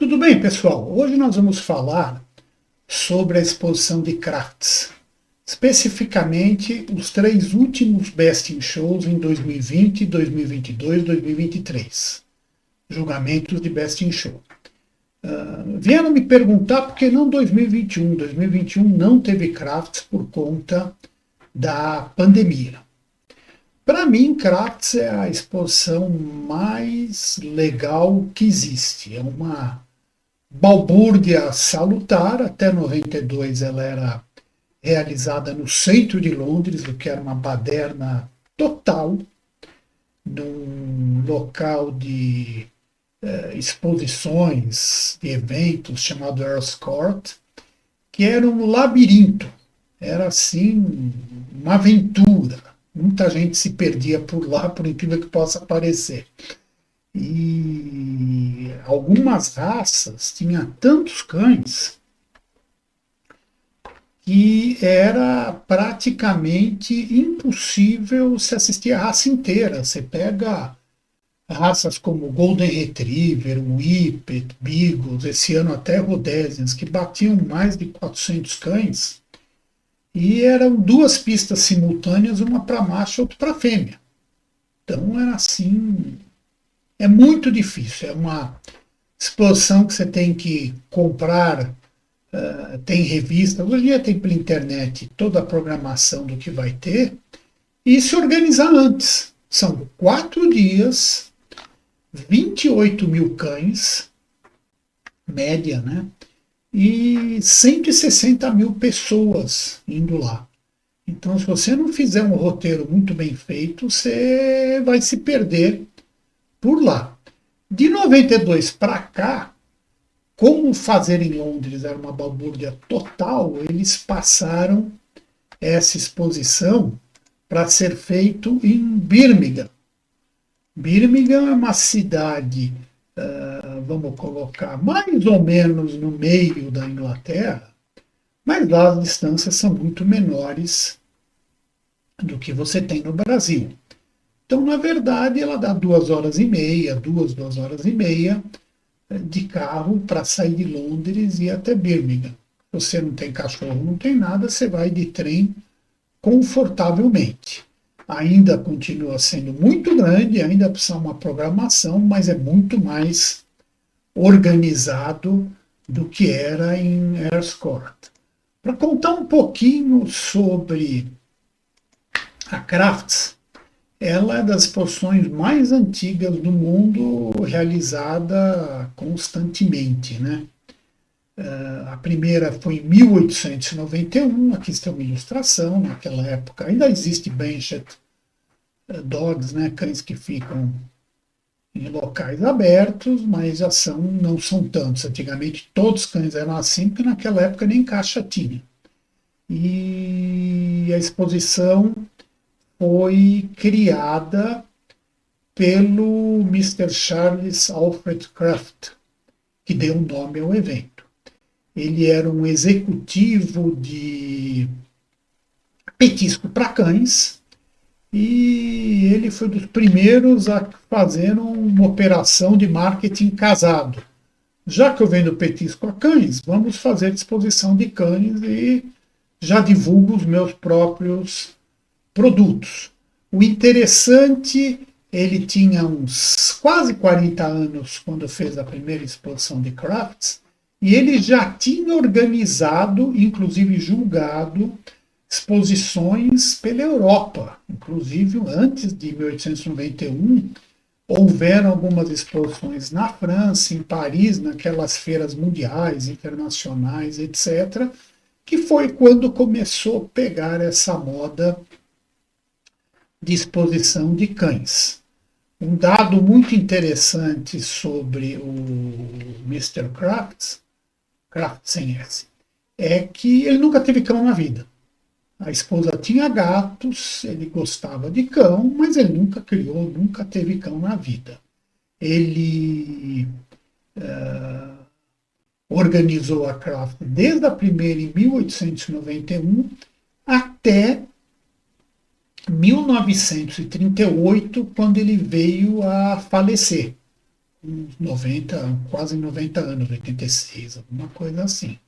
Tudo bem, pessoal? Hoje nós vamos falar sobre a exposição de crafts, especificamente os três últimos Best in Shows em 2020, 2022 e 2023. Julgamentos de Best in Show. Vieram me perguntar por que não 2021. 2021 não teve crafts por conta da pandemia. Para mim, Crafts é a exposição mais legal que existe. É uma balbúrdia salutar. Até 92 ela era realizada no centro de Londres, o que era uma baderna total, num local de exposições, de eventos chamado Earls Court, que era um labirinto. Era assim, uma aventura. Muita gente se perdia por lá, por incrível que possa parecer. E algumas raças tinham tantos cães que era praticamente impossível se assistir a raça inteira. Você pega raças como Golden Retriever, Whippet, Beagles, esse ano até Rhodesians, que batiam mais de 400 cães, e eram duas pistas simultâneas, uma para macho e outra para fêmea. Então era assim, é muito difícil, é uma exposição que você tem que comprar, tem revista, hoje em dia tem pela internet toda a programação do que vai ter, e se organizar antes. São 4 dias, 28 mil cães, média, né? E 160 mil pessoas indo lá. Então, se você não fizer um roteiro muito bem feito, você vai se perder por lá. De 92 para cá, como fazer em Londres era uma balbúrdia total, eles passaram essa exposição para ser feito em Birmingham. Birmingham é uma cidade, vamos colocar, mais ou menos no meio da Inglaterra, mas lá as distâncias são muito menores do que você tem no Brasil. Então, na verdade, ela dá 2 horas e meia, 2 horas e meia de carro para sair de Londres e ir até Birmingham. Se você não tem cachorro, não tem nada, você vai de trem confortavelmente. Ainda continua sendo muito grande, ainda precisa uma programação, mas é muito mais organizado do que era em Earls Court. Para contar um pouquinho sobre a Crafts, ela é das exposições mais antigas do mundo, realizada constantemente, né? A primeira foi em 1891, aqui está uma ilustração, naquela época ainda existe Banshee Dogs, né, cães que ficam em locais abertos, mas já não são tantos. Antigamente todos os cães eram assim, porque naquela época nem caixa tinha. E a exposição foi criada pelo Mr. Charles Alfred Craft, que deu o nome ao evento. Ele era um executivo de petisco para cães e ele foi dos primeiros a fazer uma operação de marketing casado. Já que eu vendo petisco a cães, vamos fazer exposição de cães e já divulgo os meus próprios produtos. O interessante, ele tinha uns quase 40 anos quando fez a primeira exposição de crafts, e ele já tinha organizado, inclusive julgado, exposições pela Europa. Inclusive, antes de 1891, houveram algumas exposições na França, em Paris, naquelas feiras mundiais, internacionais, etc., que foi quando começou a pegar essa moda de exposição de cães. Um dado muito interessante sobre o Mr. Crafts sem S, é que ele nunca teve cão na vida. A esposa tinha gatos, ele gostava de cão, mas ele nunca criou, nunca teve cão na vida. Ele organizou a Craft desde a primeira em 1891 até 1938, quando ele veio a falecer. uns 90, quase 90 anos, 86, alguma coisa assim.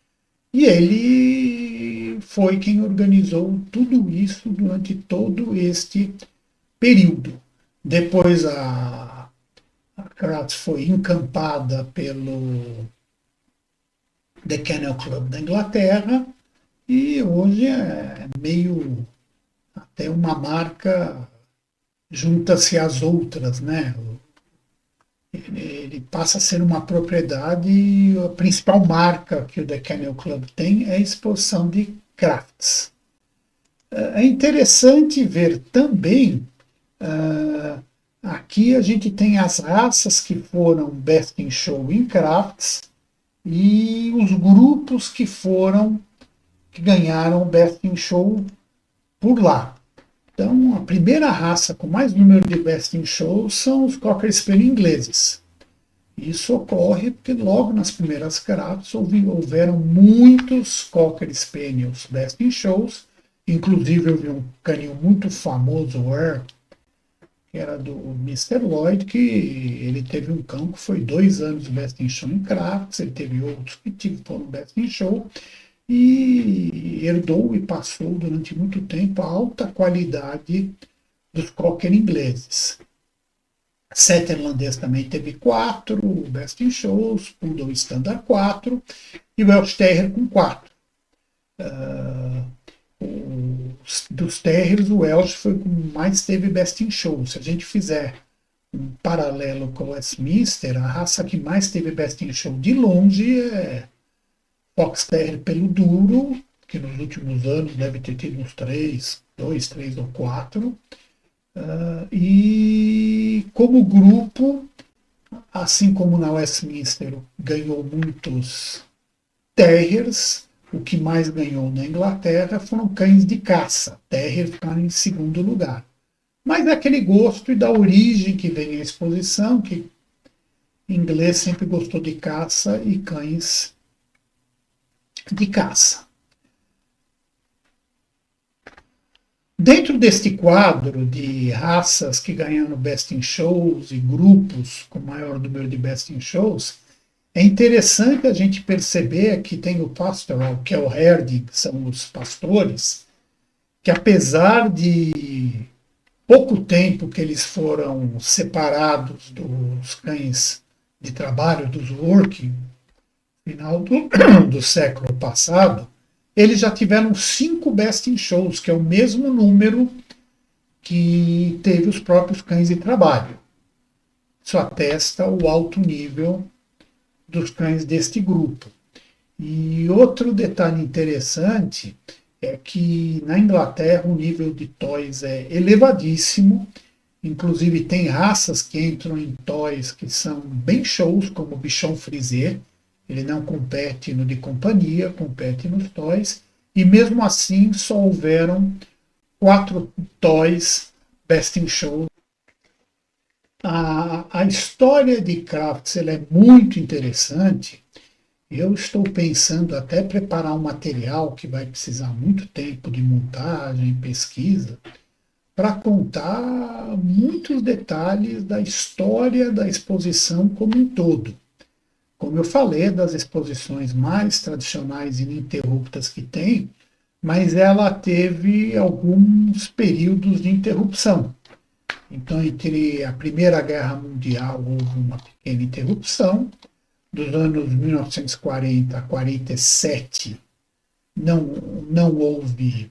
E ele foi quem organizou tudo isso durante todo este período. Depois a Kratz foi encampada pelo The Kennel Club da Inglaterra e hoje é meio até uma marca, junta-se às outras, né? Ele passa a ser uma propriedade e a principal marca que o The Kennel Club tem é a exposição de crafts. É interessante ver também, aqui a gente tem as raças que foram Best in Show em crafts e os grupos que ganharam Best in Show por lá. Então, a primeira raça com mais número de Best in Show são os Cocker Spaniel ingleses. Isso ocorre porque logo nas primeiras crafts houveram muitos Cocker Spaniels Best in Shows, inclusive houve um canil muito famoso, o Air, que era do Mr. Lloyd, que ele teve um cão que foi 2 anos Best in Show em crafts, ele teve outros que foram Best in Show, e herdou e passou durante muito tempo a alta qualidade dos Cocker ingleses. Setter irlandês também teve 4, Best in Shows, Poodle Standard 4 e o Welsh Terrier com 4. Dos Terriers, o Welsh foi o que mais teve Best in Show. Se a gente fizer um paralelo com o Westminster, a raça que mais teve Best in Show de longe é Fox Terrier pelo duro, que nos últimos anos deve ter tido uns 3 ou 4. E como grupo, assim como na Westminster ganhou muitos Terriers, o que mais ganhou na Inglaterra foram cães de caça. Terrier ficaram em segundo lugar. Mas é aquele gosto e da origem que vem a exposição, que inglês sempre gostou de caça e cães de caça. Dentro deste quadro de raças que ganharam Best in Shows e grupos com maior número de Best in Shows, é interessante a gente perceber que tem o Pastoral, que é o herding, que são os pastores, que apesar de pouco tempo que eles foram separados dos cães de trabalho, dos working, final do século passado, eles já tiveram 5 Best in Shows, que é o mesmo número que teve os próprios cães de trabalho. Isso atesta o alto nível dos cães deste grupo. E outro detalhe interessante é que na Inglaterra o nível de toys é elevadíssimo, inclusive tem raças que entram em toys que são bem shows, como o Bichon Frise. Ele não compete no de companhia, compete nos toys, e mesmo assim só houveram 4 toys Best in Show. A história de crafts ela é muito interessante. Eu estou pensando até preparar um material que vai precisar muito tempo de montagem, pesquisa, para contar muitos detalhes da história da exposição como um todo. Como eu falei, das exposições mais tradicionais e ininterruptas que tem, mas ela teve alguns períodos de interrupção. Então, entre a Primeira Guerra Mundial houve uma pequena interrupção, dos anos 1940 a 47 não houve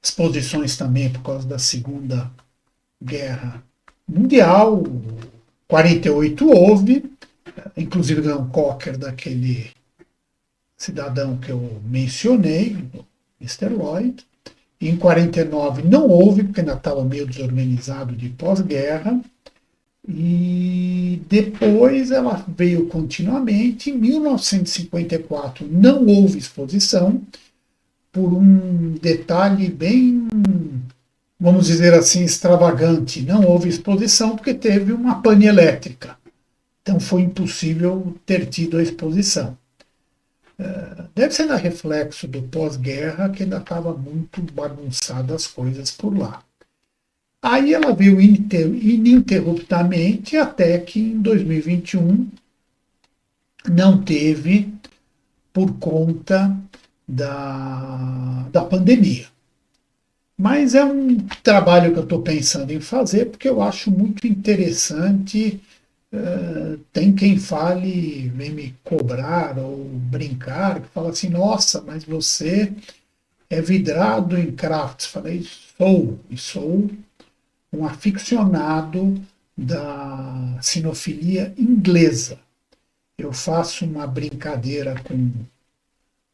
exposições também por causa da Segunda Guerra Mundial. 48 houve, inclusive ganhou um Cocker daquele cidadão que eu mencionei, Mr. Lloyd. Em 49 não houve, porque ainda estava meio desorganizado de pós-guerra. E depois ela veio continuamente. Em 1954 não houve exposição, por um detalhe bem, vamos dizer assim, extravagante. Não houve exposição porque teve uma pane elétrica. Então foi impossível ter tido a exposição. Deve ser reflexo do pós-guerra, que ainda estava muito bagunçado as coisas por lá. Aí ela veio ininterruptamente até que em 2021 não teve por conta da pandemia. Mas é um trabalho que eu estou pensando em fazer porque eu acho muito interessante. Tem quem fale, vem me cobrar ou brincar, que fala assim: nossa, mas você é vidrado em crafts. Falei: sou, e sou um aficionado da sinofilia inglesa. Eu faço uma brincadeira com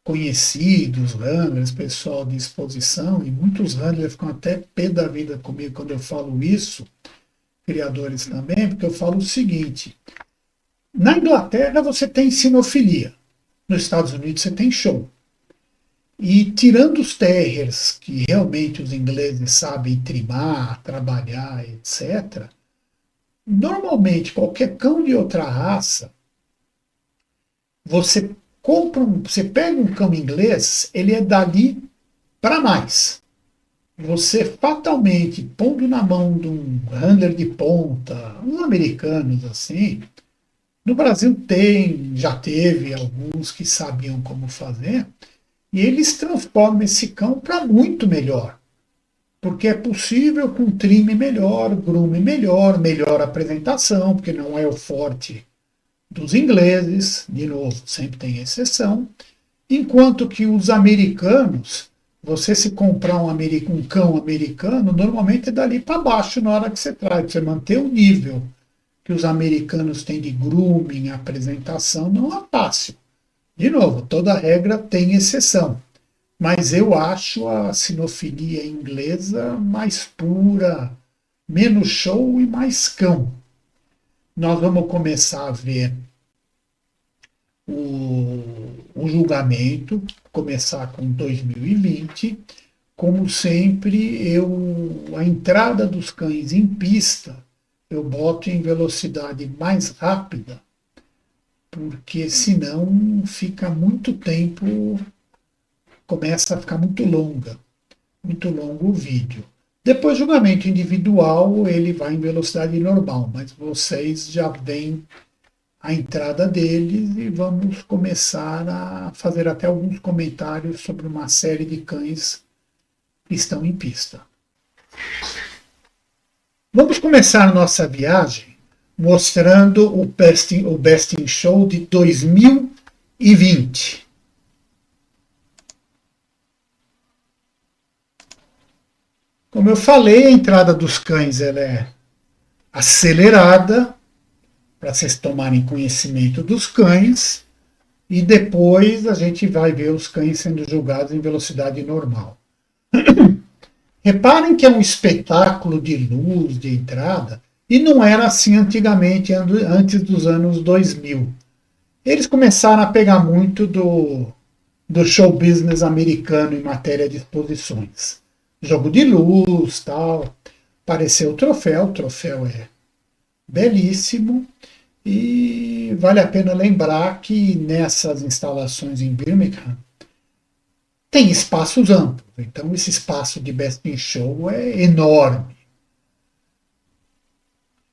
conhecidos, runners, pessoal de exposição, e muitos runners ficam até pé da vida comigo quando eu falo isso, criadores também, porque eu falo o seguinte: na Inglaterra você tem sinofilia, nos Estados Unidos você tem show. E tirando os terriers, que realmente os ingleses sabem trimar, trabalhar, etc., normalmente qualquer cão de outra raça, você você pega um cão inglês, ele é dali para mais. Você fatalmente, pondo na mão de um handler de ponta, uns americanos assim, no Brasil tem, já teve alguns que sabiam como fazer, e eles transformam esse cão para muito melhor. Porque é possível com trime melhor, grooming melhor, melhor apresentação, porque não é o forte dos ingleses, de novo, sempre tem exceção, enquanto que os americanos, você se comprar um cão americano, normalmente é dali para baixo na hora que você traz, para você manter o nível que os americanos têm de grooming, apresentação, não é fácil. De novo, toda regra tem exceção, mas eu acho a sinofilia inglesa mais pura, menos show e mais cão. Nós vamos começar a ver o julgamento, começar com 2020. Como sempre, a entrada dos cães em pista eu boto em velocidade mais rápida, porque senão fica muito tempo, começa a ficar muito longo o vídeo. Depois, julgamento individual, ele vai em velocidade normal, mas vocês já veem a entrada deles e vamos começar a fazer até alguns comentários sobre uma série de cães que estão em pista. Vamos começar nossa viagem mostrando o Best in Show de 2020. Como eu falei, a entrada dos cães ela é acelerada, para vocês tomarem conhecimento dos cães, e depois a gente vai ver os cães sendo julgados em velocidade normal. Reparem que é um espetáculo de luz, de entrada, e não era assim antigamente, antes dos anos 2000. Eles começaram a pegar muito do show business americano em matéria de exposições. Jogo de luz, tal. Apareceu o troféu é belíssimo, e vale a pena lembrar que nessas instalações em Birmingham tem espaços amplos, então esse espaço de Best in Show é enorme.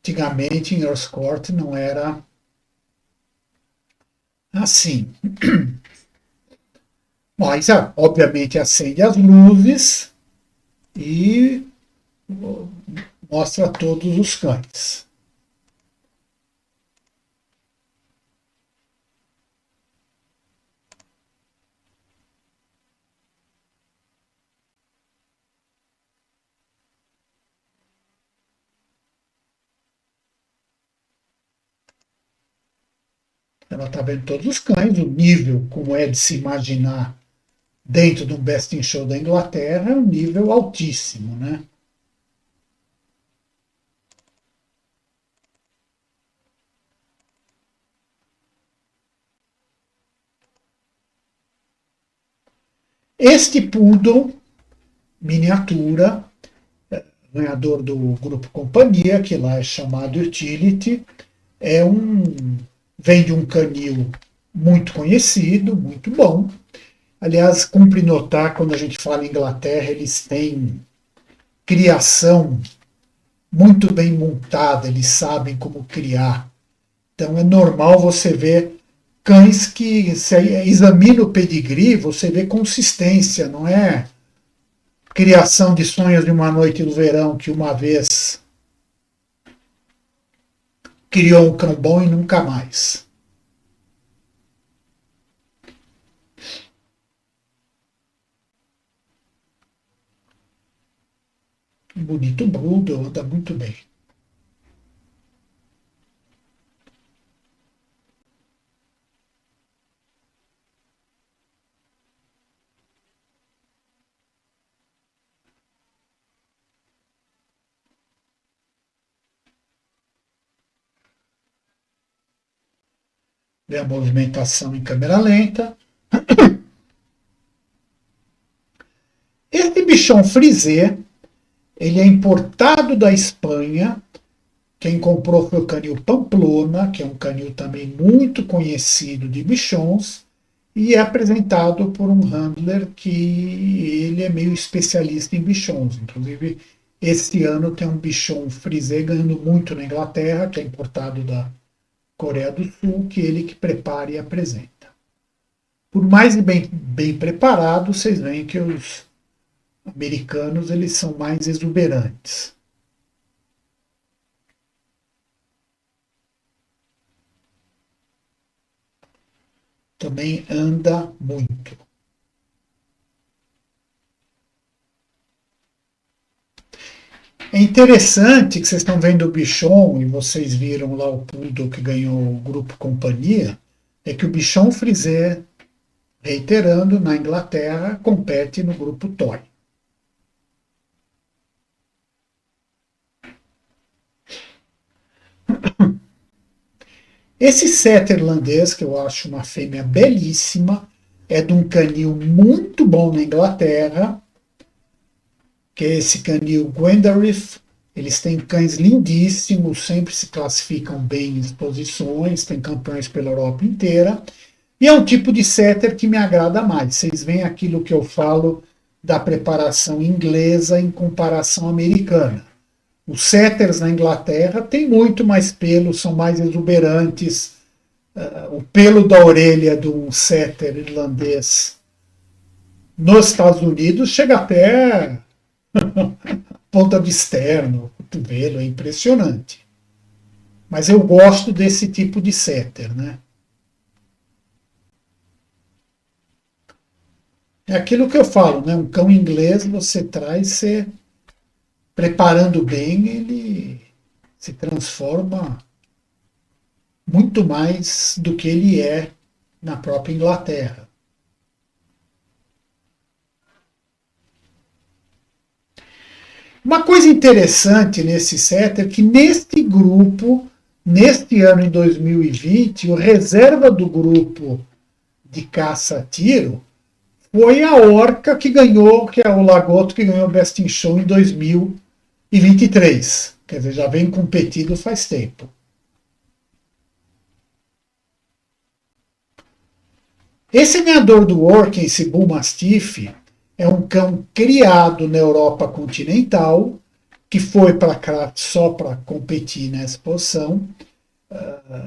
Antigamente em Earls Court não era assim. Mas, obviamente, acende as luzes e mostra todos os cães. Ela está vendo todos os cães, o nível, como é de se imaginar, dentro de um Best in Show da Inglaterra, é um nível altíssimo, né? Este poodle, miniatura, ganhador do grupo Companhia, que lá é chamado Utility, vem de um canil muito conhecido, muito bom. Aliás, cumpre notar, quando a gente fala em Inglaterra, eles têm criação muito bem montada, eles sabem como criar. Então é normal você ver cães que, se examina o pedigree, você vê consistência, não é criação de sonhos de uma noite do verão que uma vez criou um cão bom e nunca mais. Um bonito Bruder anda muito bem. Vê a movimentação em câmera lenta. Esse bichão frisé, ele é importado da Espanha. Quem comprou foi o canil Pamplona, que é um canil também muito conhecido de bichons, e é apresentado por um handler que ele é meio especialista em bichons. Inclusive, este ano tem um bichon frisé ganhando muito na Inglaterra, que é importado da Coreia do Sul, que ele que prepara e apresenta. Por mais bem preparado, vocês veem que os americanos eles são mais exuberantes. Também anda muito. É interessante que vocês estão vendo o Bichon e vocês viram lá o Poodle que ganhou o grupo Companhia, é que o Bichon Frisé, reiterando, na Inglaterra, compete no grupo Toy. Esse setter irlandês, que eu acho uma fêmea belíssima, é de um canil muito bom na Inglaterra, que é esse canil Gwendarith. Eles têm cães lindíssimos, sempre se classificam bem em exposições, tem campeões pela Europa inteira. E é um tipo de setter que me agrada mais. Vocês veem aquilo que eu falo da preparação inglesa em comparação americana. Os setters na Inglaterra têm muito mais pelo, são mais exuberantes. O pelo da orelha de um setter irlandês nos Estados Unidos chega até ponta de externo, cotovelo, é impressionante. Mas eu gosto desse tipo de setter, né? É aquilo que eu falo, né? Um cão inglês você traz, você preparando bem, ele se transforma muito mais do que ele é na própria Inglaterra. Uma coisa interessante nesse set é que neste grupo, neste ano em 2020, o reserva do grupo de caça a tiro foi a Orca que ganhou, que é o Lagoto que ganhou o Best in Show em 2023. Quer dizer, já vem competido faz tempo. Esse ganhador do Orca, esse Bull Mastiff, é um cão criado na Europa continental, que foi para cá só para competir nessa exposição.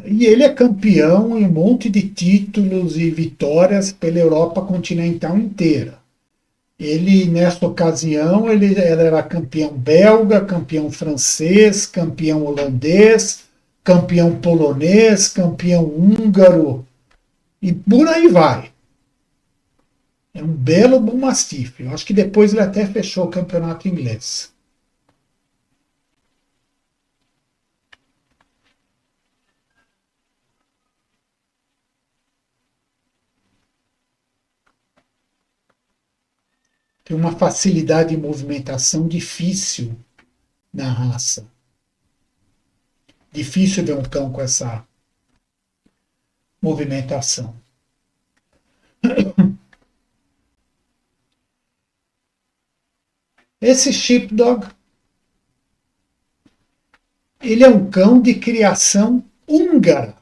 E ele é campeão em um monte de títulos e vitórias pela Europa continental inteira. Ele, nesta ocasião, ele era campeão belga, campeão francês, campeão holandês, campeão polonês, campeão húngaro, e por aí vai. É um belo bom mastife. Eu acho que depois ele até fechou o campeonato inglês. Tem uma facilidade de movimentação difícil na raça. Difícil ver um cão com essa movimentação. Esse sheepdog, ele é um cão de criação húngara,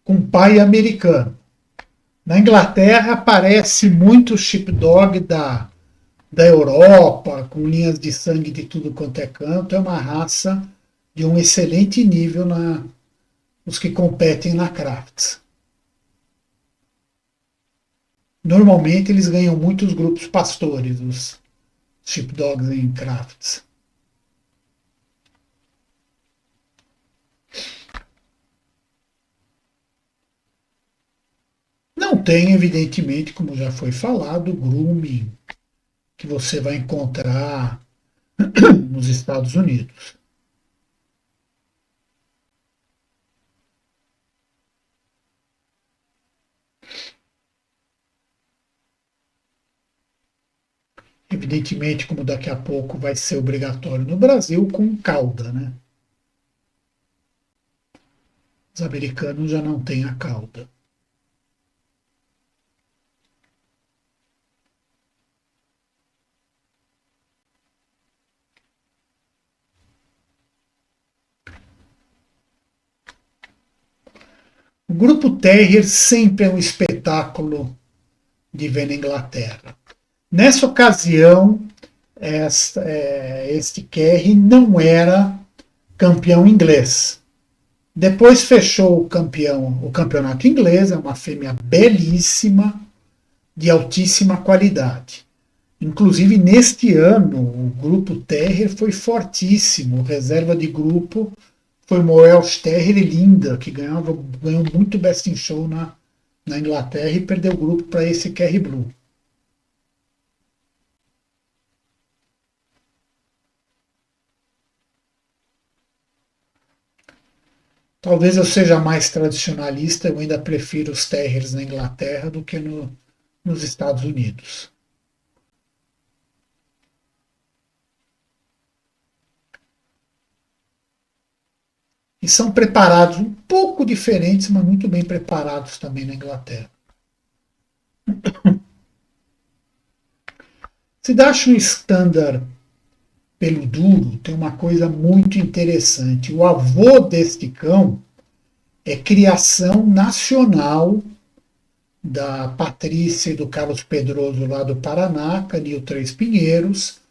com pai americano. Na Inglaterra aparece muito o sheepdog da Europa, com linhas de sangue de tudo quanto é canto, é uma raça de um excelente nível os que competem na Crafts. Normalmente eles ganham muitos grupos pastores, os sheepdogs em Crafts. Não tem, evidentemente, como já foi falado, grooming que você vai encontrar nos Estados Unidos. Evidentemente, como daqui a pouco vai ser obrigatório no Brasil, com cauda, né? Os americanos já não têm a cauda. O grupo Terrier sempre é um espetáculo de ver na Inglaterra. Nessa ocasião, este Kerry não era campeão inglês. Depois fechou o campeonato inglês, é uma fêmea belíssima, de altíssima qualidade. Inclusive, neste ano, o grupo Terrier foi fortíssimo. Reserva de grupo foi o Welsh Terrier linda, que ganhou muito Best in Show na Inglaterra e perdeu o grupo para esse Kerry Blue. Talvez eu seja mais tradicionalista, eu ainda prefiro os Terriers na Inglaterra do que nos Estados Unidos. E são preparados um pouco diferentes, mas muito bem preparados também na Inglaterra. Se dá um standard pelo duro, tem uma coisa muito interessante. O avô deste cão é criação nacional da Patrícia e do Carlos Pedroso lá do Paraná, Canil Três Pinheiros,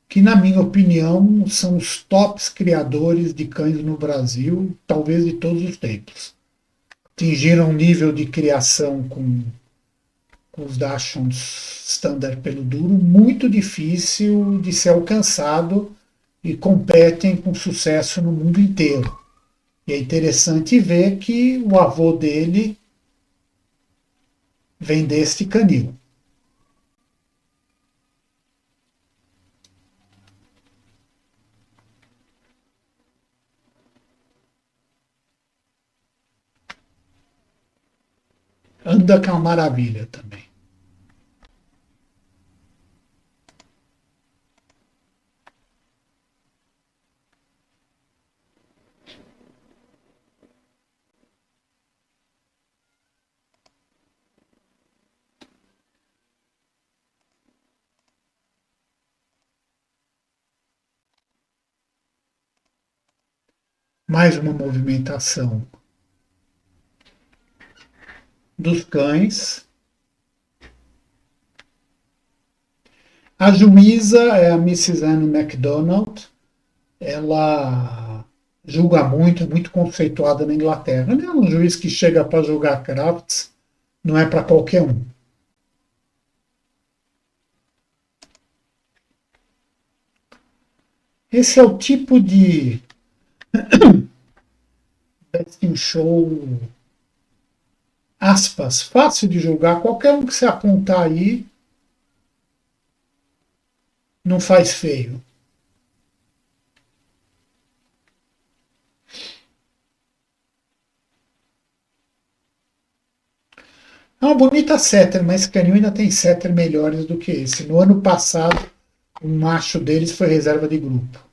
que na minha opinião são os tops criadores de cães no Brasil, talvez de todos os tempos. Atingiram um nível de criação com os Dachshunds Standard pelo duro muito difícil de ser alcançado e competem com sucesso no mundo inteiro. E é interessante ver que o avô dele vem deste canil. Anda que é uma maravilha também. Mais uma movimentação dos cães. A juíza é a Mrs. Anne MacDonald. Ela julga muito, é muito conceituada na Inglaterra. Ela é um juiz que chega para julgar crafts, não é para qualquer um. Esse é o tipo de casting show, aspas, fácil de julgar. Qualquer um que se apontar aí não faz feio. É uma bonita setter, mas canil ainda tem setter melhores do que esse. No ano passado, o macho deles foi reserva de grupo.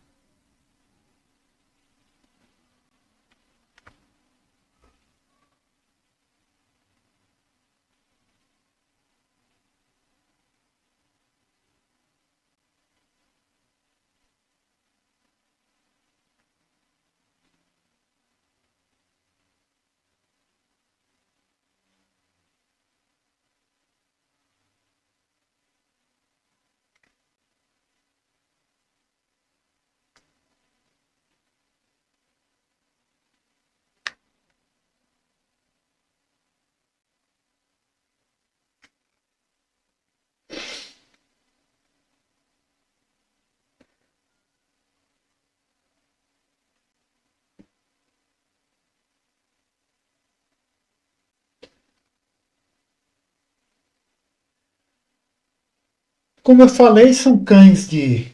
Como eu falei, são cães de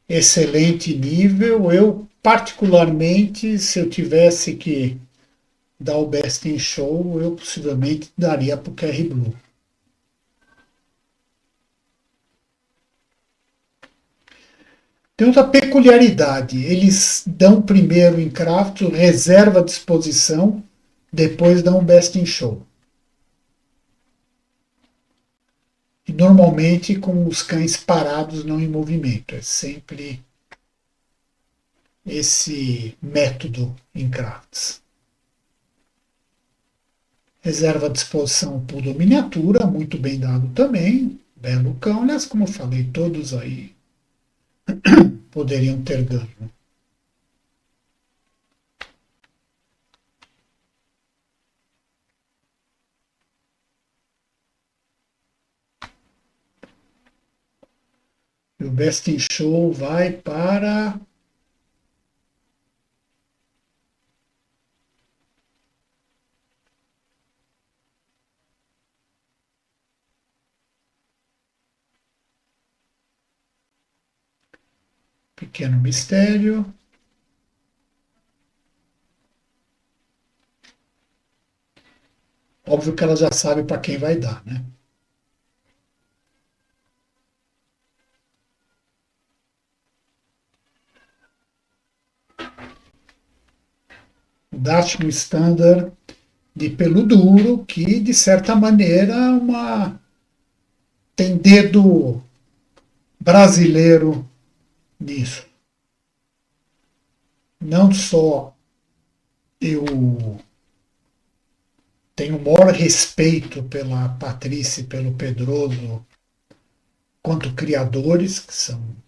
excelente nível. Eu, particularmente, se eu tivesse que dar o Best in Show, eu possivelmente daria para o Kerry Blue. Tem outra peculiaridade: eles dão primeiro em craft, reserva à disposição, depois dão o Best in Show. E normalmente com os cães parados, não em movimento. É sempre esse método em crafts. Reserva à disposição Poodle miniatura, muito bem dado também. Belo cão, aliás, como eu falei, todos aí poderiam ter ganho. E o Best in Show vai para Pequeno Mistério. Óbvio que ela já sabe para quem vai dar, né? O Dachshund Standard de pelo duro, que de certa maneira tem dedo brasileiro nisso. Não só eu tenho o maior respeito pela Patrícia e pelo Pedroso, quanto criadores, que são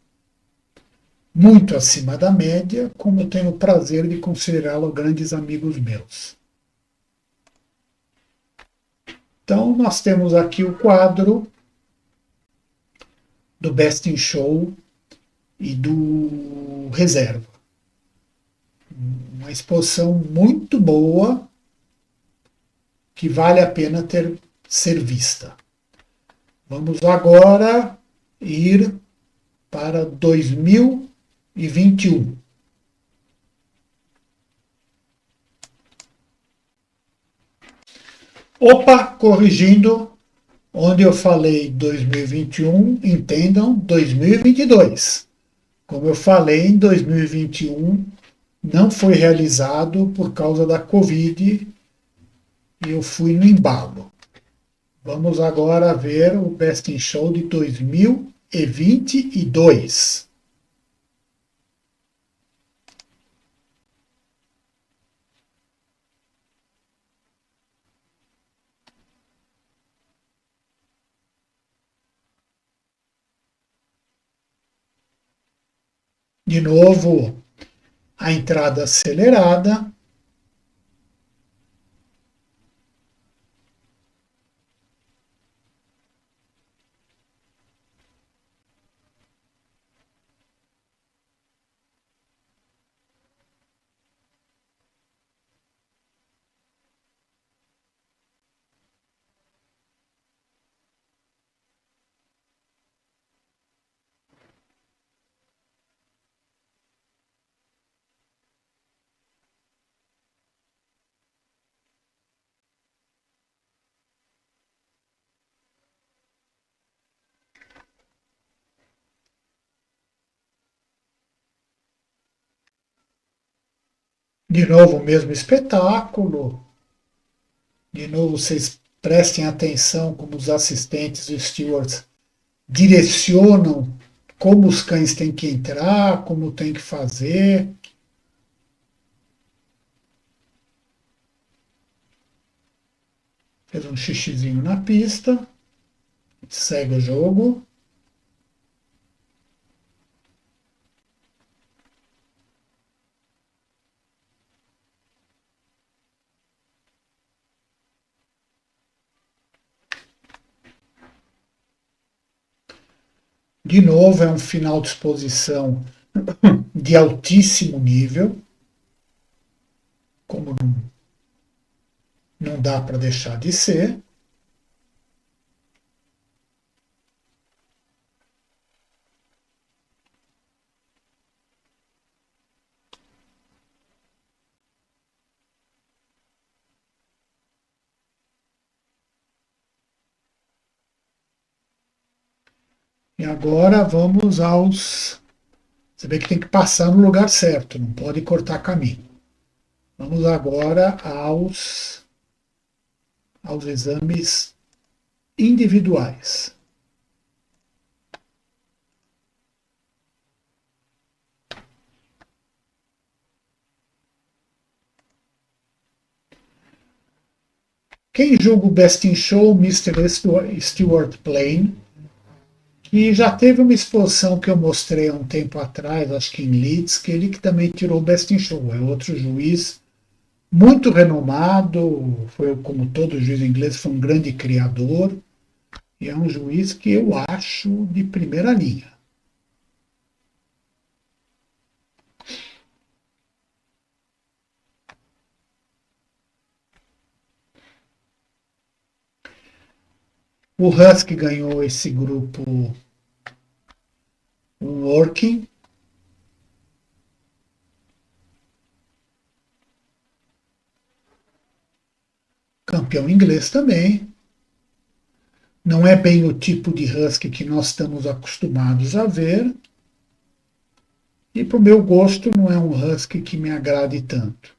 muito acima da média, como eu tenho o prazer de considerá-los grandes amigos meus. Então, nós temos aqui o quadro do Best in Show e do Reserva. Uma exposição muito boa que vale a pena ser vista. Vamos agora ir para 2021. Opa, corrigindo, onde eu falei 2021, entendam 2022. Como eu falei, em 2021 não foi realizado por causa da Covid e eu fui no embalo. Vamos agora ver o Best in Show de 2022. De novo, a entrada acelerada. De novo, o mesmo espetáculo. De novo, vocês prestem atenção como os assistentes e stewards direcionam como os cães têm que entrar, como tem que fazer. Fez um xixizinho na pista, segue o jogo. De novo, é um final de exposição de altíssimo nível, como não dá para deixar de ser. E agora vamos aos. Você vê que tem que passar no lugar certo, não pode cortar caminho. Vamos agora aos exames individuais. Quem julga o Best in Show? Mr. Stuart Plain, que já teve uma exposição que eu mostrei há um tempo atrás, acho que em Leeds, que ele que também tirou o Best in Show. É outro juiz muito renomado, foi como todo juiz inglês, foi um grande criador, e é um juiz que eu acho de primeira linha. O Husky ganhou esse grupo Working, campeão inglês também. Não é bem o tipo de Husky que nós estamos acostumados a ver. E para o meu gosto não é um Husky que me agrade tanto.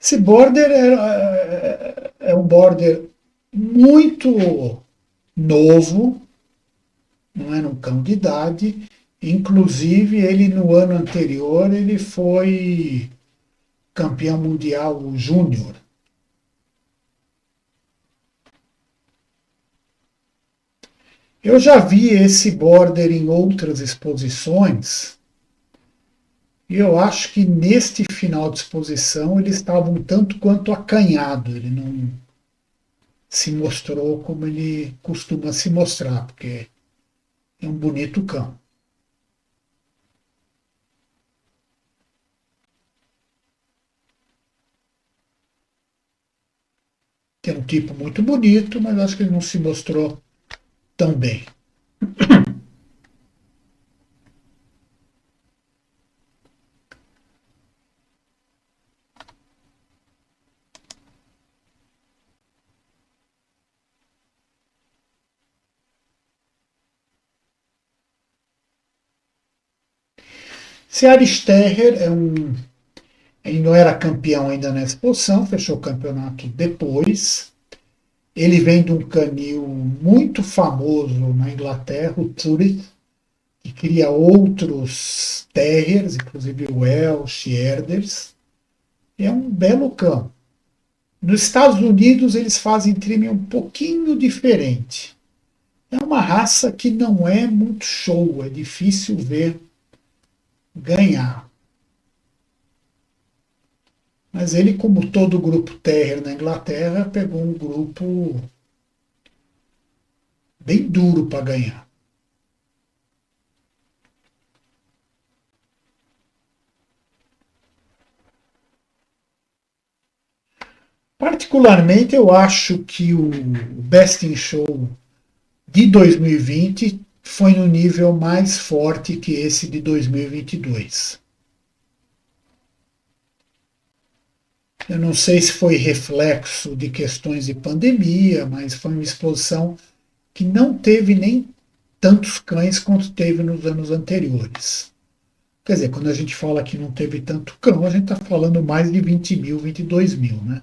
Esse border é um border muito novo, não é um cão de idade. Inclusive, ele no ano anterior ele foi campeão mundial júnior. Eu já vi esse border em outras exposições e eu acho que neste final de exposição ele estava um tanto quanto acanhado. Ele não se mostrou como ele costuma se mostrar, porque é um bonito cão. Tem um tipo muito bonito, mas acho que ele não se mostrou tão bem. Seari Sterrer ele não era campeão ainda na exposição, fechou o campeonato depois. Ele vem de um canil muito famoso na Inglaterra, o Turit, que cria outros terriers, inclusive o Welsh, Herders. É um belo cão. Nos Estados Unidos eles fazem trimming um pouquinho diferente. É uma raça que não é muito show, é difícil ver ganhar. Mas ele, como todo grupo Terrier na Inglaterra, pegou um grupo bem duro para ganhar. Particularmente, eu acho que o Best in Show de 2020 foi no nível mais forte que esse de 2022. Eu não sei se foi reflexo de questões de pandemia, mas foi uma exposição que não teve nem tantos cães quanto teve nos anos anteriores. Quer dizer, quando a gente fala que não teve tanto cão, a gente está falando mais de 20 mil, 22 mil, né?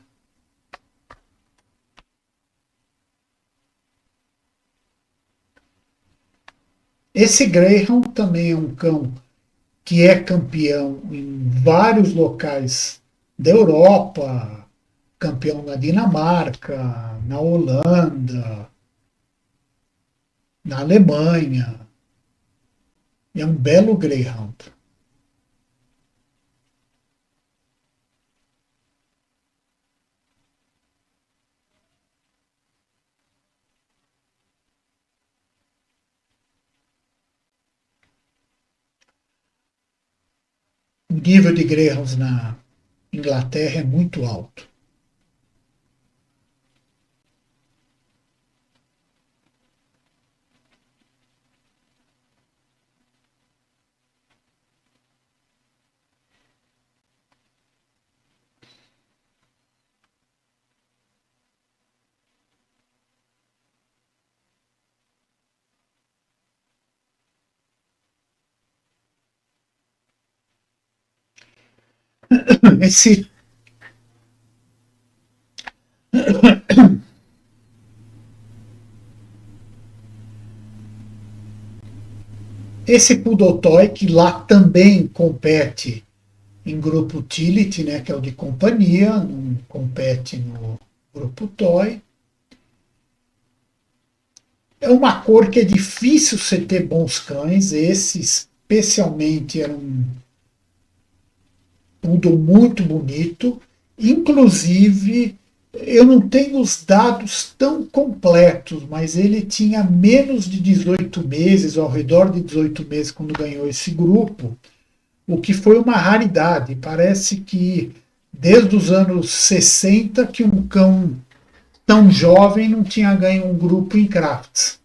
Esse Greyhound também é um cão que é campeão em vários locais da Europa, campeão na Dinamarca, na Holanda. na Alemanha. É um belo Greyhound. O nível de Greyhounds na Inglaterra é muito alto. Esse, esse Poodle Toy, que lá também compete em grupo utility, né, que é o de companhia, não compete no grupo toy. É uma cor que é difícil você ter bons cães, esse especialmente era um poodle muito bonito, inclusive eu não tenho os dados tão completos, mas ele tinha menos de 18 meses, ao redor de 18 meses, quando ganhou esse grupo, o que foi uma raridade. Parece que desde os anos 60 que um cão tão jovem não tinha ganho um grupo em crafts.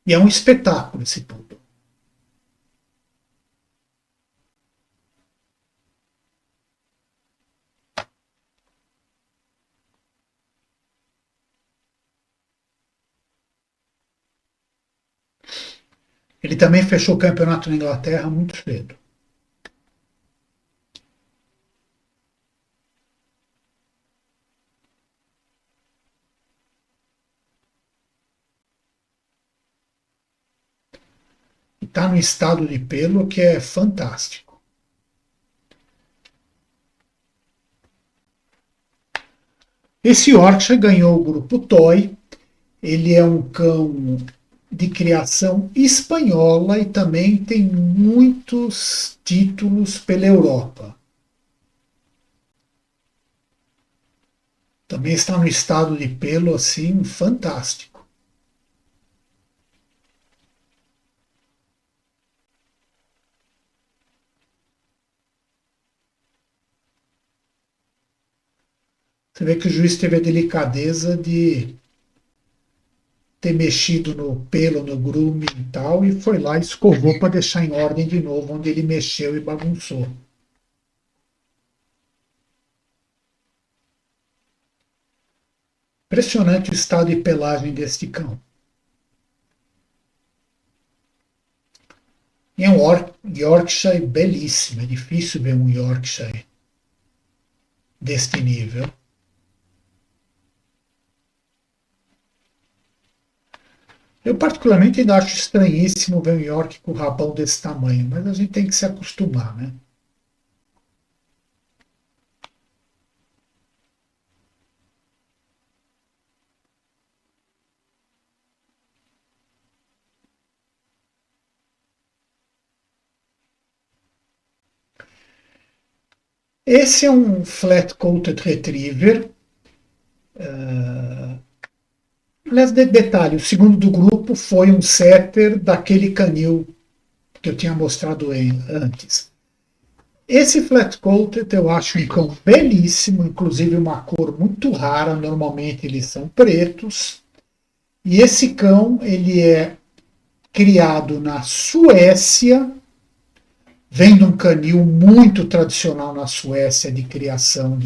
E é um espetáculo esse poodle. Ele também fechou o campeonato na Inglaterra muito cedo. E está no estado de pelo que é fantástico. Esse Yorkshire ganhou o grupo Toy. Ele é um cão de criação espanhola e também tem muitos títulos pela Europa. Também está no estado de pelo assim fantástico. Você vê que o juiz teve a delicadeza de ter mexido no pelo, no grooming e tal, e foi lá e escovou para deixar em ordem de novo onde ele mexeu e bagunçou. Impressionante o estado de pelagem deste cão. E é um Yorkshire belíssimo, é difícil ver um Yorkshire deste nível. Eu particularmente ainda acho estranhíssimo ver um York com o rabão desse tamanho, mas a gente tem que se acostumar, né? Esse é um flat-coated retriever. Aliás, detalhe, o segundo do grupo foi um setter daquele canil que eu tinha mostrado antes. Esse flat coated eu acho um cão belíssimo, inclusive uma cor muito rara, normalmente eles são pretos. E esse cão ele é criado na Suécia, vem de um canil muito tradicional na Suécia de criação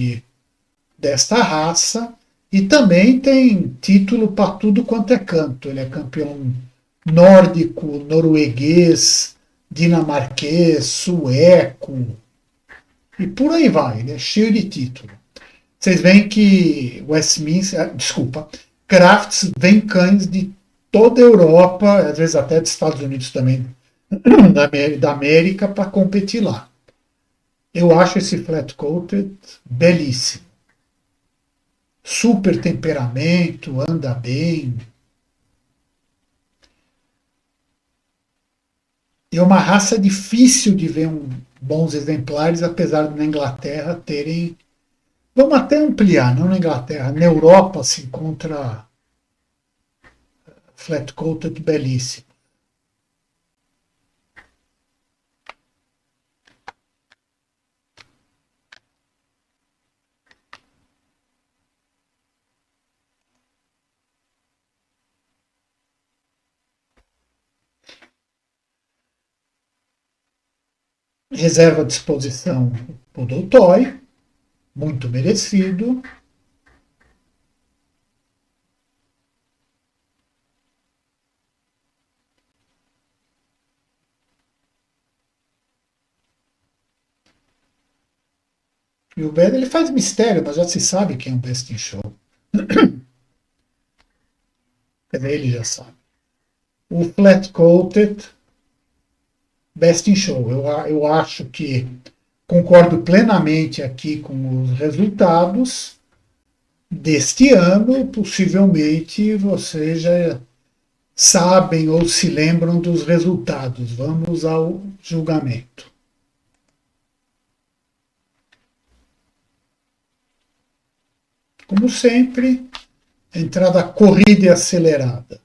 desta raça, e também tem título para tudo quanto é canto. Ele é campeão nórdico, norueguês, dinamarquês, sueco, e por aí vai, ele é cheio de título. Vocês veem que Westminster, desculpa, Crafts vem cães de toda a Europa, às vezes até dos Estados Unidos também, da América, para competir lá. Eu acho esse flat coated belíssimo. Super temperamento, anda bem. é uma raça difícil de ver bons exemplares, apesar de na Inglaterra terem. Vamos até ampliar, não na Inglaterra, na Europa se encontra flat-coated belíssimo. Reserva à disposição o Doutói, muito merecido. E o Ben ele faz mistério, mas já se sabe quem é o Best in Show. Quer dizer, ele já sabe. O Flat Coated, Best in Show. Eu acho que concordo plenamente aqui com os resultados deste ano. Possivelmente vocês já sabem ou se lembram dos resultados. Vamos ao julgamento. Como sempre, entrada corrida e acelerada.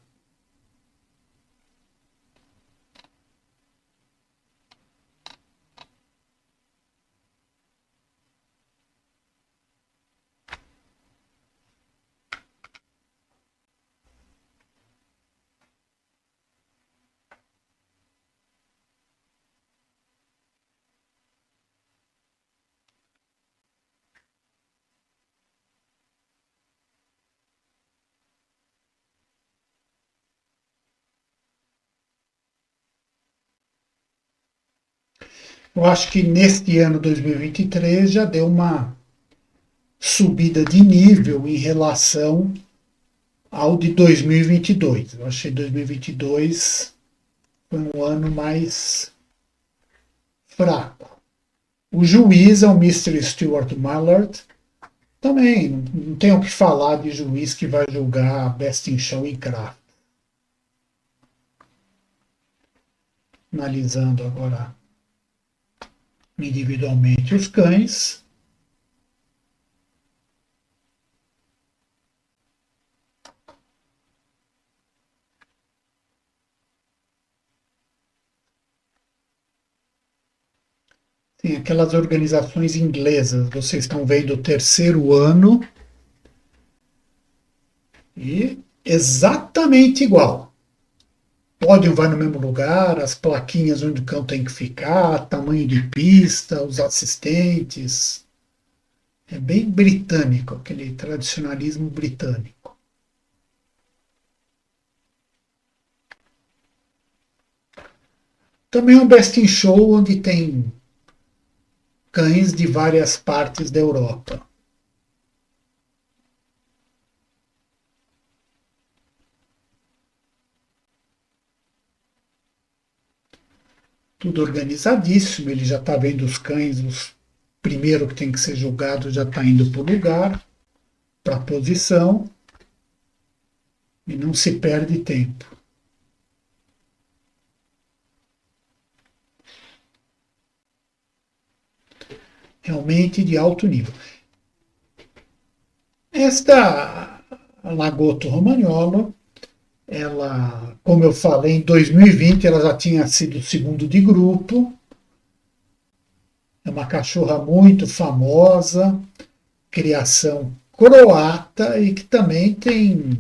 Eu acho que neste ano 2023 já deu uma subida de nível em relação ao de 2022. Eu achei 2022 foi um ano mais fraco. O juiz é o Mr. Stuart Mallard. Também não tenho o que falar de juiz que vai julgar Best in Show e Craft. Analisando agora individualmente os cães. Tem aquelas organizações inglesas, vocês estão vendo o terceiro ano e exatamente igual. Pódio vai no mesmo lugar, as plaquinhas onde o cão tem que ficar, tamanho de pista, os assistentes. É bem britânico, aquele tradicionalismo britânico. Também é um Best in Show onde tem cães de várias partes da Europa. Tudo organizadíssimo, ele já está vendo os cães, os primeiro que tem que ser julgado já está indo para o lugar, para a posição, e não se perde tempo. Realmente de alto nível. Esta Lagotto Romagnolo, ela, como eu falei, em 2020 ela já tinha sido segundo de grupo. É uma cachorra muito famosa, criação croata e que também tem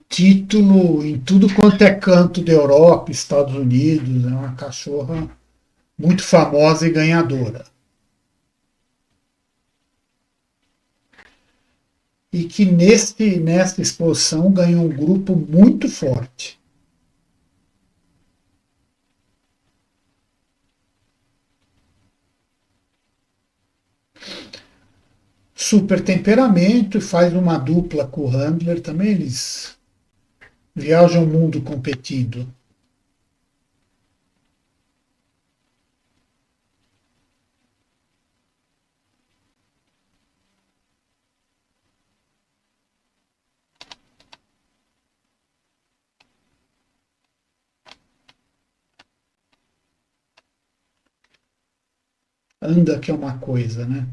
título em tudo quanto é canto da Europa, Estados Unidos. É uma cachorra muito famosa e ganhadora. E que nesta exposição ganhou um grupo muito forte. Super temperamento e faz uma dupla com o Handler também. Eles viajam o mundo competindo. anda que é uma coisa, né?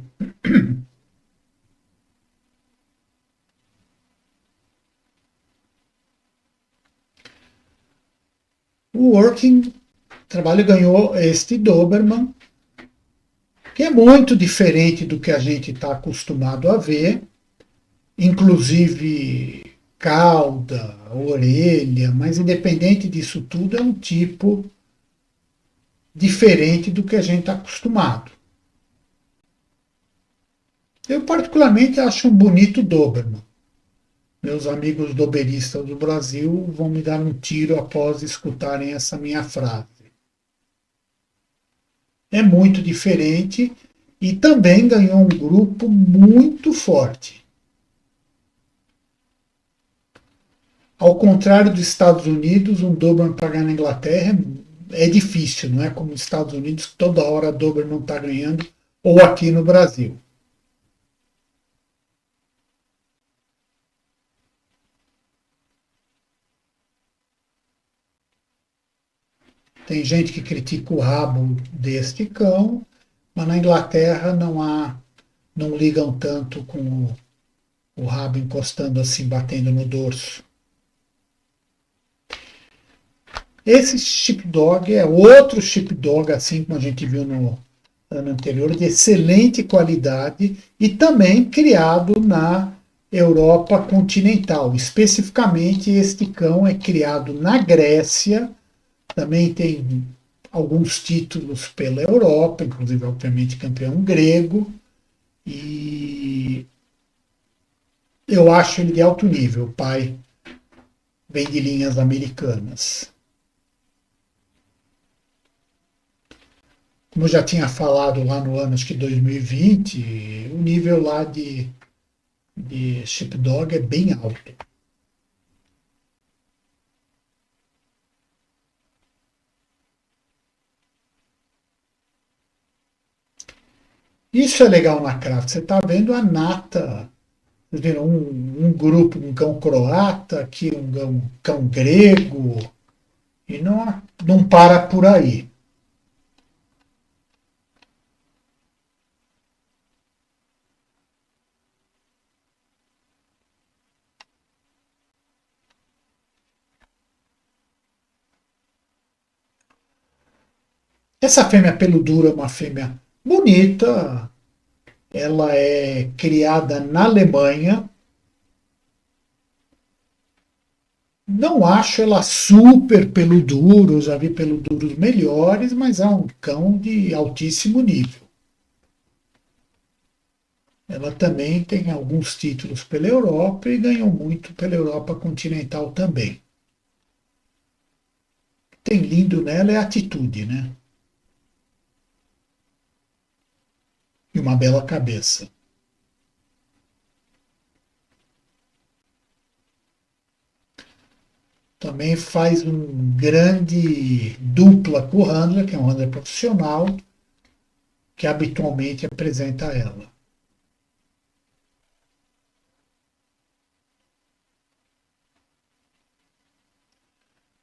O Working Trabalho ganhou este Doberman, que é muito diferente do que a gente está acostumado a ver, inclusive cauda, orelha, mas independente disso tudo, é um tipo diferente do que a gente está acostumado. Eu particularmente acho um bonito Doberman. Meus amigos doberistas do Brasil vão me dar um tiro após escutarem essa minha frase. É muito diferente e também ganhou um grupo muito forte. Ao contrário dos Estados Unidos, um Doberman para ganhar na Inglaterra é difícil, não é como os Estados Unidos, que toda hora Doberman está ganhando, ou aqui no Brasil. Tem gente que critica o rabo deste cão, mas na Inglaterra não ligam tanto com o rabo encostando assim, batendo no dorso. Esse sheepdog é outro sheepdog, assim como a gente viu no ano anterior, de excelente qualidade e também criado na Europa continental. Especificamente, este cão é criado na Grécia, também tem alguns títulos pela Europa, inclusive, obviamente, campeão grego, e eu acho ele de alto nível. O pai vem de linhas americanas. Como eu já tinha falado lá no ano, acho que 2020, o nível lá de Sheepdog é bem alto. Isso é legal na craft. Você está vendo a nata. Vocês viram um grupo, um cão croata, aqui cão grego, e não para por aí. Essa fêmea peludura é uma fêmea bonita, ela é criada na Alemanha. Não acho ela super peludura, já vi peluduros melhores, mas é um cão de altíssimo nível. Ela também tem alguns títulos pela Europa e ganhou muito pela Europa continental também. O que tem lindo nela é a atitude, né? E uma bela cabeça. Também faz um grande dupla com o handler, que é um handler profissional, que habitualmente apresenta ela.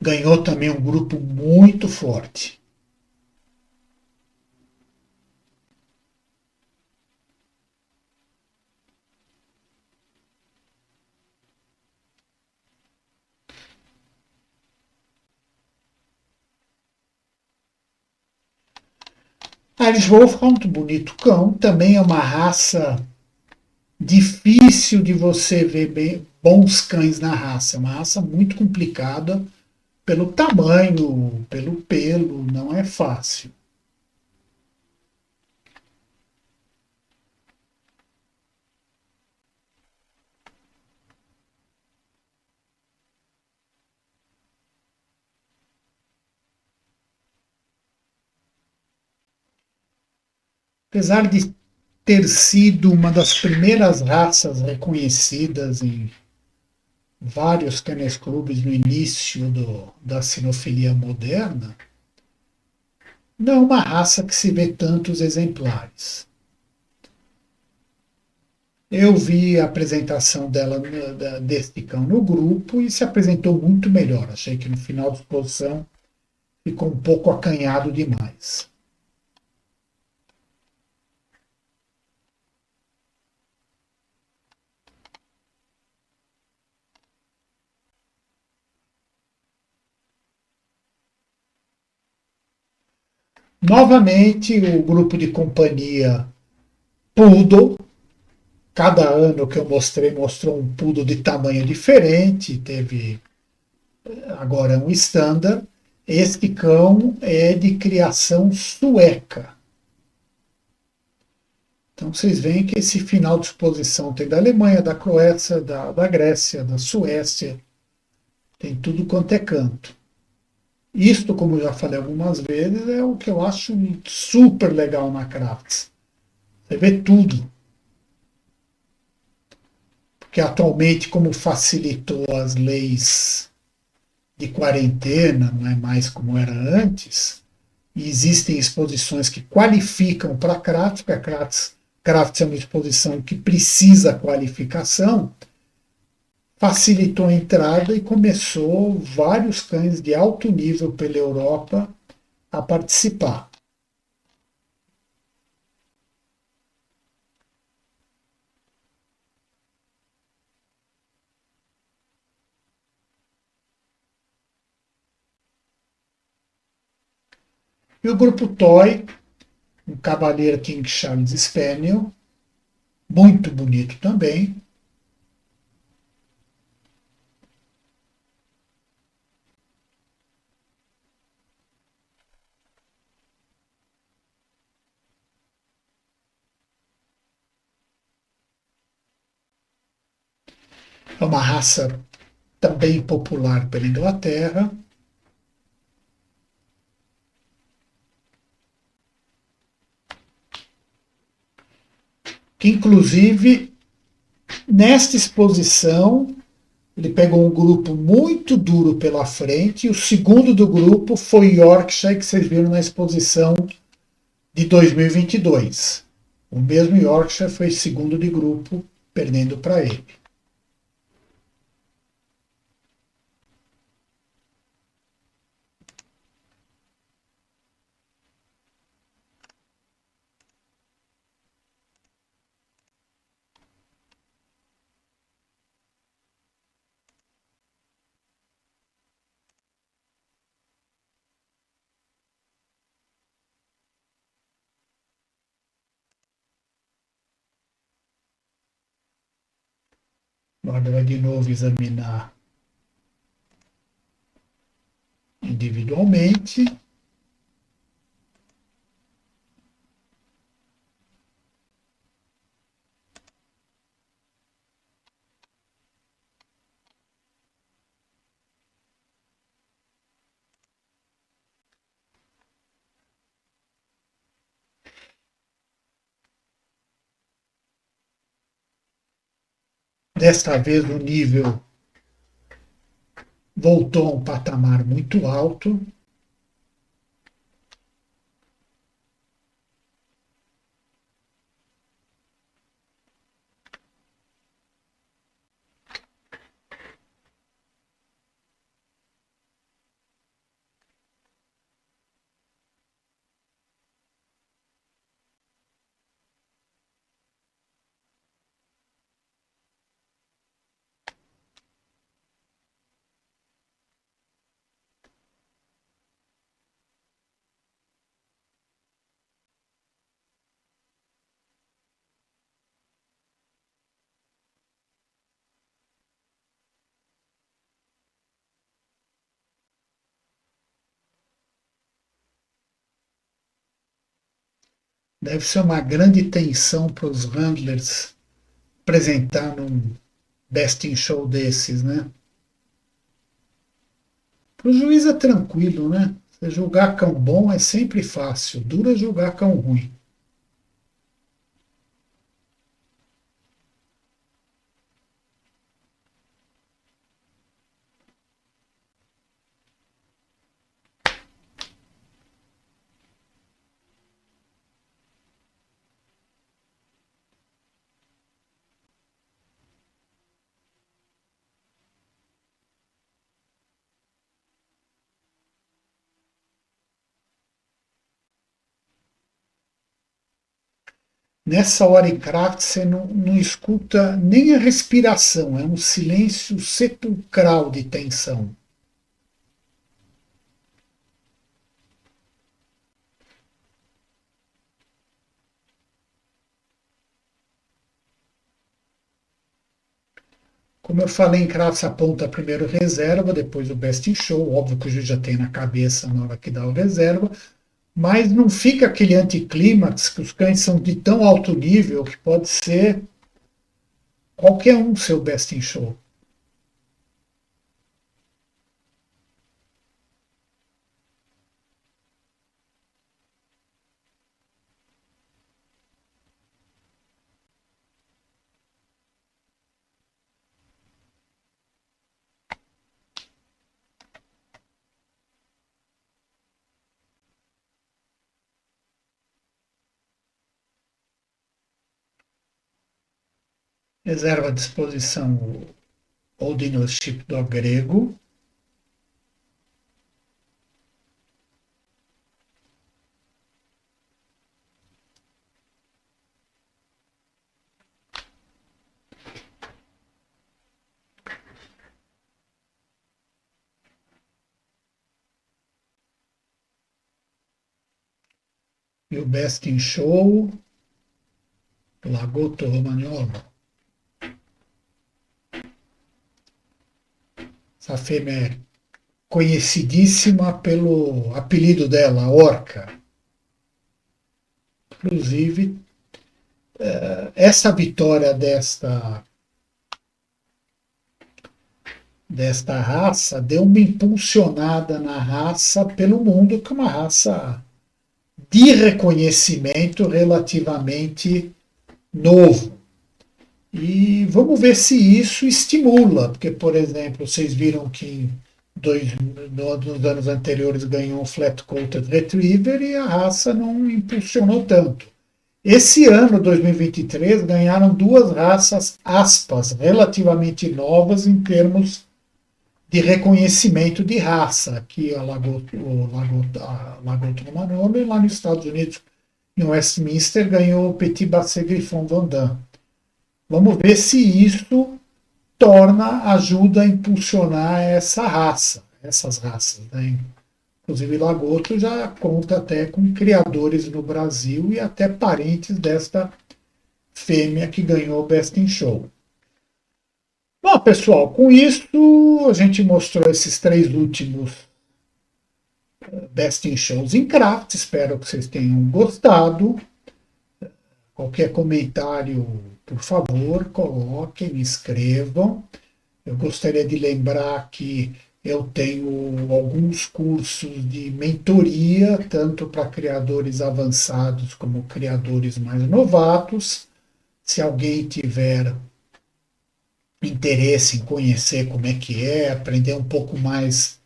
Ganhou também um grupo muito forte. Irish Wolf é um muito bonito cão, também é uma raça difícil de você ver bons cães na raça. É uma raça muito complicada pelo tamanho, pelo pelo, não é fácil. Apesar de ter sido uma das primeiras raças reconhecidas em vários kennel clubes no início da sinofilia moderna, não é uma raça que se vê tantos exemplares. Eu vi a apresentação dela, desse cão no grupo, e se apresentou muito melhor. Achei que no final da exposição ficou um pouco acanhado demais. Novamente, o grupo de companhia Poodle. Cada ano que eu mostrei, mostrou um poodle de tamanho diferente. Teve agora um standard. Este cão é de criação sueca. Então vocês veem que esse final de exposição tem da Alemanha, da Croácia, da Grécia, da Suécia, tem tudo quanto é canto. Isto, como eu já falei algumas vezes, é o que eu acho super legal na Crafts. Você vê tudo. Porque atualmente, como facilitou as leis de quarentena, não é mais como era antes, e existem exposições que qualificam para Crafts, porque a Crafts é uma exposição que precisa qualificação, facilitou a entrada e começou vários cães de alto nível pela Europa a participar. E o grupo Toy, um Cavalier King Charles Spaniel, muito bonito também. É uma raça também popular pela Inglaterra. Que inclusive nesta exposição ele pegou um grupo muito duro pela frente e o segundo do grupo foi Yorkshire, que vocês viram na exposição de 2022. O mesmo Yorkshire foi segundo de grupo, perdendo para ele. Agora vai de novo examinar individualmente. Desta vez o nível voltou a um patamar muito alto. Deve ser uma grande tensão para os handlers apresentar num Best in Show desses, né? Para o juiz é tranquilo, né? Você julgar cão bom é sempre fácil, duro é julgar cão ruim. Nessa hora em craft você não escuta nem a respiração, é um silêncio sepulcral de tensão. Como eu falei, em Crafts aponta primeiro reserva, depois o Best in Show. Óbvio que o juiz já tem na cabeça na hora que dá o reserva, mas não fica aquele anticlímax que os cães são de tão alto nível que pode ser qualquer um seu Best in Show. Reserva à disposição o Old English Sheepdog grego. E o Best in Show, Lagotto Romagnolo. Essa fêmea é conhecidíssima pelo apelido dela, Orca. Inclusive, essa vitória desta raça deu uma impulsionada na raça pelo mundo, que é uma raça de reconhecimento relativamente novo. E vamos ver se isso estimula, porque, por exemplo, vocês viram que nos anos anteriores ganhou um Flat Coated Retriever e a raça não impulsionou tanto. Esse ano, 2023, ganharam duas raças, aspas, relativamente novas em termos de reconhecimento de raça. Aqui a Lagotto Romagnolo, e lá nos Estados Unidos, em Westminster, ganhou o Petit Basset Griffon Vendôme. Vamos ver se isso ajuda a impulsionar essas raças. Né? Inclusive, Lagotto já conta até com criadores no Brasil e até parentes desta fêmea que ganhou o Best in Show. Bom, pessoal, com isso a gente mostrou esses três últimos Best in Shows em Craft. Espero que vocês tenham gostado. Qualquer comentário, por favor, coloquem, me escrevam. Eu gostaria de lembrar que eu tenho alguns cursos de mentoria, tanto para criadores avançados como criadores mais novatos. Se alguém tiver interesse em conhecer como é que é, aprender um pouco mais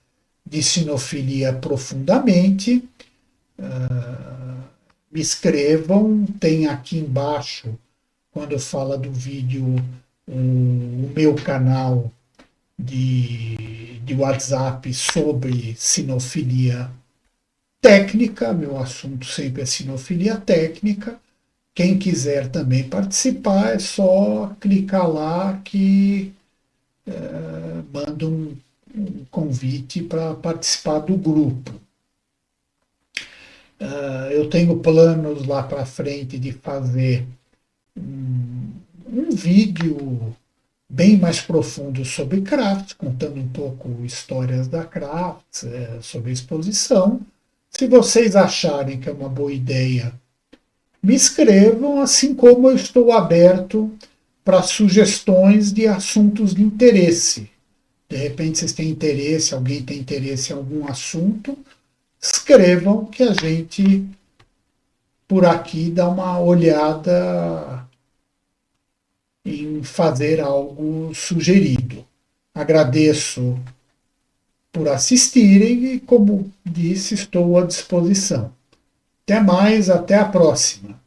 de sinofilia profundamente, me escrevam. Tem aqui embaixo, quando fala do vídeo, o meu canal de WhatsApp sobre sinofilia técnica. Meu assunto sempre é sinofilia técnica. Quem quiser também participar, é só clicar lá que manda um convite para participar do grupo. Eu tenho planos lá para frente de fazer um vídeo bem mais profundo sobre craft, contando um pouco histórias da craft, sobre a exposição. Se vocês acharem que é uma boa ideia, me escrevam, assim como eu estou aberto para sugestões de assuntos de interesse. De repente vocês têm interesse, alguém tem interesse em algum assunto, escrevam que a gente, por aqui, dá uma olhada em fazer algo sugerido. Agradeço por assistirem e, como disse, estou à disposição. Até mais, até a próxima.